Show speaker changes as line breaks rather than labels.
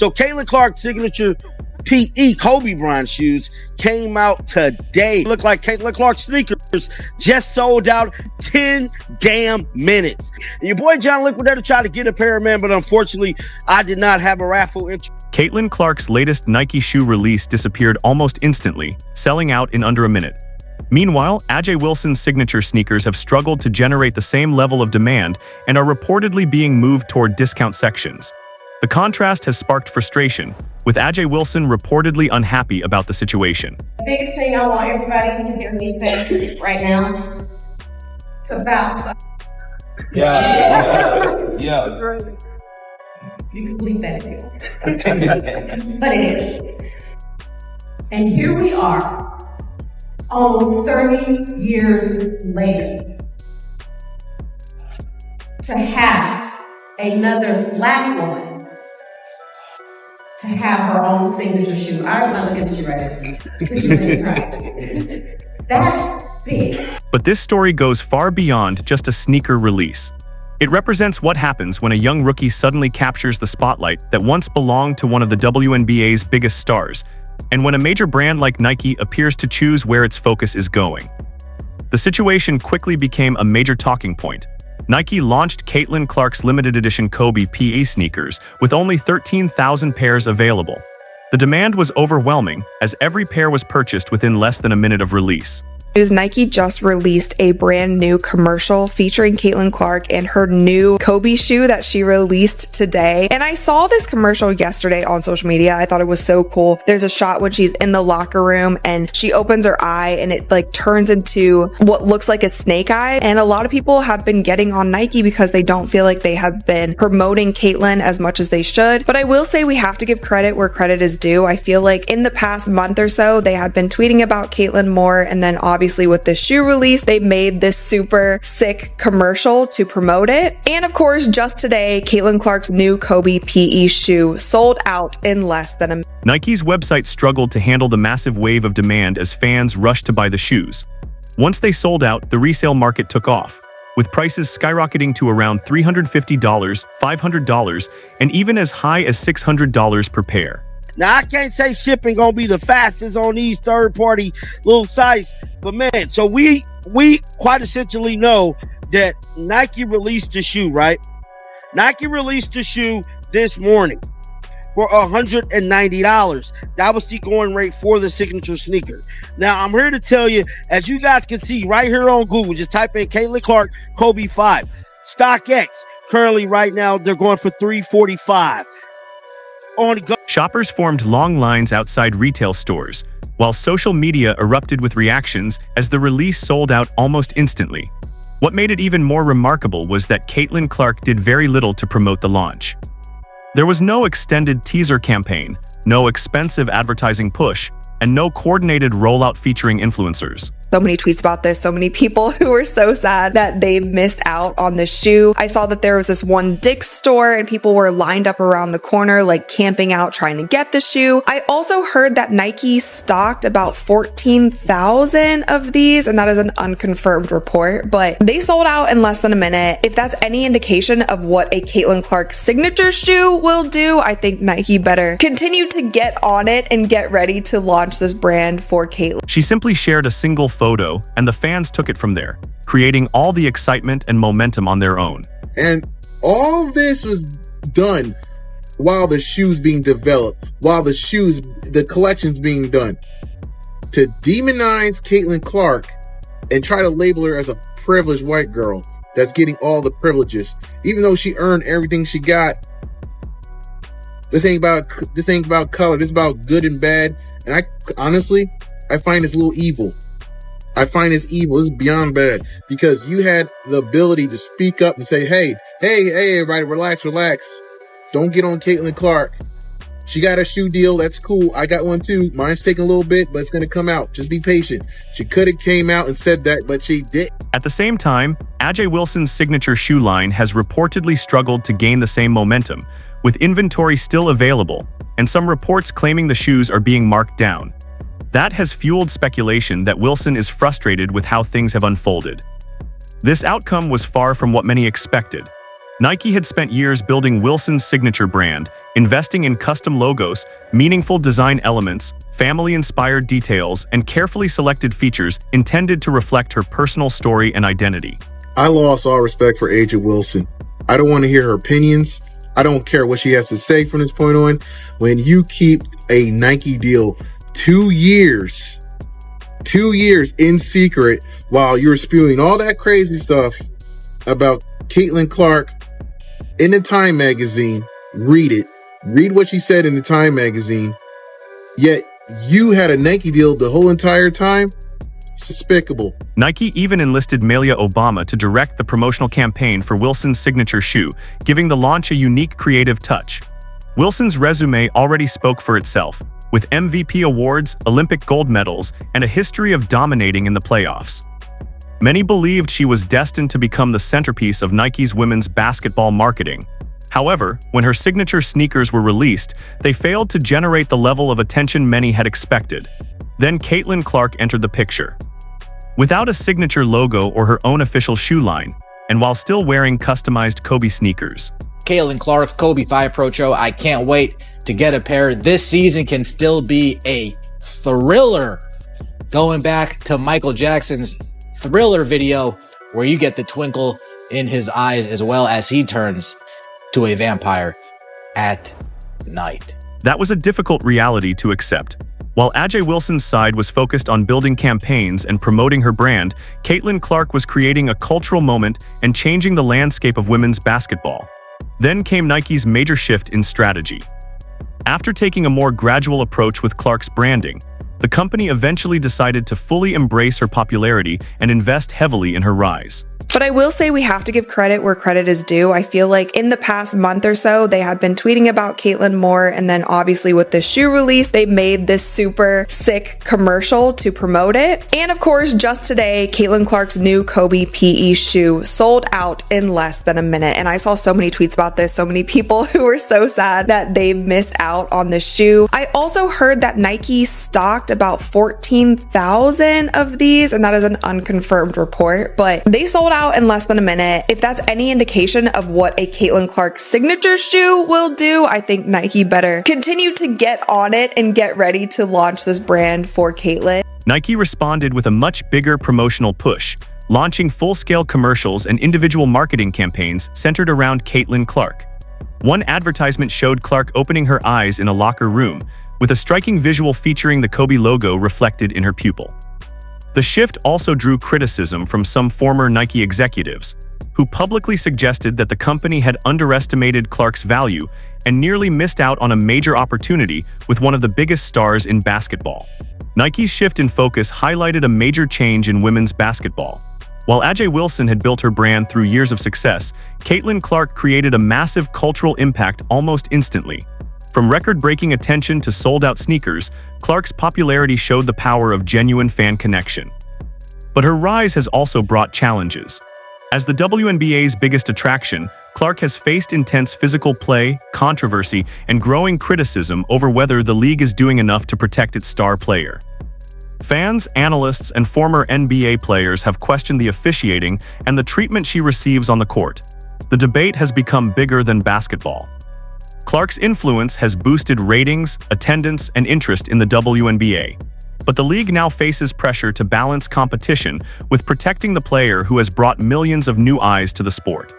So Caitlin Clark's signature PE Kobe Bryant shoes came out today. Look like Caitlin Clark sneakers just sold out 10 damn minutes. And your boy John Liquidator tried to get a pair, man, but unfortunately, I did not have a raffle entry.
Caitlin Clark's latest Nike shoe release disappeared almost instantly, selling out in under a minute. Meanwhile, AJ Wilson's signature sneakers have struggled to generate the same level of demand and are reportedly being moved toward discount sections. The contrast has sparked frustration, with AJ Wilson reportedly unhappy about the situation.
The biggest thing I want everybody to hear me say right now, it's about.
Yeah.
You can believe that if you want. But it is. And here we are, almost 30 years later, to have another Black woman to have her own signature shoe. I'm not looking at you right now because you're really crying. That's big.
But this story goes far beyond just a sneaker release. It represents what happens when a young rookie suddenly captures the spotlight that once belonged to one of the WNBA's biggest stars, and when a major brand like Nike appears to choose where its focus is going. The situation quickly became a major talking point. Nike launched Caitlin Clark's limited edition Kobe PE sneakers with only 13,000 pairs available. The demand was overwhelming, as every pair was purchased within less than a minute of release.
Nike just released a brand new commercial featuring Caitlin Clark and her new Kobe shoe that she released today. And I saw this commercial yesterday on social media. I thought it was so cool. There's a shot when she's in the locker room and she opens her eye and it like turns into what looks like a snake eye. And a lot of people have been getting on Nike because they don't feel like they have been promoting Caitlin as much as they should. But I will say we have to give credit where credit is due. I feel like in the past month or so, they have been tweeting about Caitlin more, and then obviously with this shoe release, they made this super sick commercial to promote it. And of course, just today, Caitlin Clark's new Kobe PE shoe sold out in less than a minute.
Nike's website struggled to handle the massive wave of demand as fans rushed to buy the shoes. Once they sold out, the resale market took off, with prices skyrocketing to around $350, $500, and even as high as $600 per pair.
Now, I can't say shipping gonna be the fastest on these third-party little sites, but man, so we quite essentially know that Nike released the shoe, right? Nike released the shoe this morning for $190. That was the going rate for the signature sneaker. Now, I'm here to tell you, as you guys can see right here on Google, just type in Caitlin Clark Kobe 5. StockX, currently right now, they're going for $345.
Shoppers formed long lines outside retail stores, while social media erupted with reactions as the release sold out almost instantly. What made it even more remarkable was that Caitlin Clark did very little to promote the launch. There was no extended teaser campaign, no expensive advertising push, and no coordinated rollout featuring influencers.
So many tweets about this, so many people who were so sad that they missed out on this shoe. I saw that there was this one Dick's store and people were lined up around the corner, like camping out, trying to get the shoe. I also heard that Nike stocked about 14,000 of these, and that is an unconfirmed report, but they sold out in less than a minute. If that's any indication of what a Caitlin Clark signature shoe will do, I think Nike better continue to get on it and get ready to launch this brand for Caitlin.
She simply shared a single photo, and the fans took it from there, creating all the excitement and momentum on their own.
And all this was done while the shoe's being developed, while the collection's being done. To demonize Caitlin Clark and try to label her as a privileged white girl that's getting all the privileges, even though she earned everything she got. This ain't about color. This is about good and bad. And I find this a little evil. I find this evil. This is beyond bad, because you had the ability to speak up and say, hey, everybody, relax. Don't get on Caitlin Clark. She got a shoe deal. That's cool. I got one too. Mine's taking a little bit, but it's going to come out. Just be patient. She could have came out and said that, but she didn't.
At the same time, AJ Wilson's signature shoe line has reportedly struggled to gain the same momentum, with inventory still available, and some reports claiming the shoes are being marked down. That has fueled speculation that Wilson is frustrated with how things have unfolded. This outcome was far from what many expected. Nike had spent years building Wilson's signature brand, investing in custom logos, meaningful design elements, family-inspired details, and carefully selected features intended to reflect her personal story and identity.
I lost all respect for AJ Wilson. I don't want to hear her opinions. I don't care what she has to say from this point on. When you keep a Nike deal 2 years in secret while you're spewing all that crazy stuff about Caitlin Clark in the Time magazine, read it. Read what she said in the Time magazine. Yet you had a Nike deal the whole entire time? It's despicable.
Nike even enlisted Malia Obama to direct the promotional campaign for Wilson's signature shoe, giving the launch a unique creative touch. Wilson's resume already spoke for itself, with MVP awards, Olympic gold medals, and a history of dominating in the playoffs. Many believed she was destined to become the centerpiece of Nike's women's basketball marketing. However, when her signature sneakers were released, they failed to generate the level of attention many had expected. Then Caitlin Clark entered the picture. Without a signature logo or her own official shoe line, and while still wearing customized Kobe sneakers.
Caitlin Clark, Kobe 5 Pro Show. I can't wait to get a pair. This season can still be a thriller. Going back to Michael Jackson's Thriller video, where you get the twinkle in his eyes as well as he turns to a vampire at night.
That was a difficult reality to accept. While AJ Wilson's side was focused on building campaigns and promoting her brand, Caitlin Clark was creating a cultural moment and changing the landscape of women's basketball. Then came Nike's major shift in strategy. After taking a more gradual approach with Clark's branding, the company eventually decided to fully embrace her popularity and invest heavily in her rise.
But I will say we have to give credit where credit is due. I feel like in the past month or so, they have been tweeting about Caitlin more. And then obviously with the shoe release, they made this super sick commercial to promote it. And of course, just today, Caitlin Clark's new Kobe PE shoe sold out in less than a minute. And I saw so many tweets about this, so many people who were so sad that they missed out on the shoe. I also heard that Nike stocked about 14,000 of these, and that is an unconfirmed report, but they sold out in less than a minute. If that's any indication of what a Caitlin Clark signature shoe will do, I think Nike better continue to get on it and get ready to launch this brand for Caitlin.
Nike responded with a much bigger promotional push, launching full-scale commercials and individual marketing campaigns centered around Caitlin Clark. One advertisement showed Clark opening her eyes in a locker room, with a striking visual featuring the Kobe logo reflected in her pupil. The shift also drew criticism from some former Nike executives, who publicly suggested that the company had underestimated Clark's value and nearly missed out on a major opportunity with one of the biggest stars in basketball. Nike's shift in focus highlighted a major change in women's basketball. While AJ Wilson had built her brand through years of success, Caitlin Clark created a massive cultural impact almost instantly. From record-breaking attention to sold-out sneakers, Clark's popularity showed the power of genuine fan connection. But her rise has also brought challenges. As the WNBA's biggest attraction, Clark has faced intense physical play, controversy, and growing criticism over whether the league is doing enough to protect its star player. Fans, analysts, and former NBA players have questioned the officiating and the treatment she receives on the court. The debate has become bigger than basketball. Clark's influence has boosted ratings, attendance, and interest in the WNBA. But the league now faces pressure to balance competition with protecting the player who has brought millions of new eyes to the sport.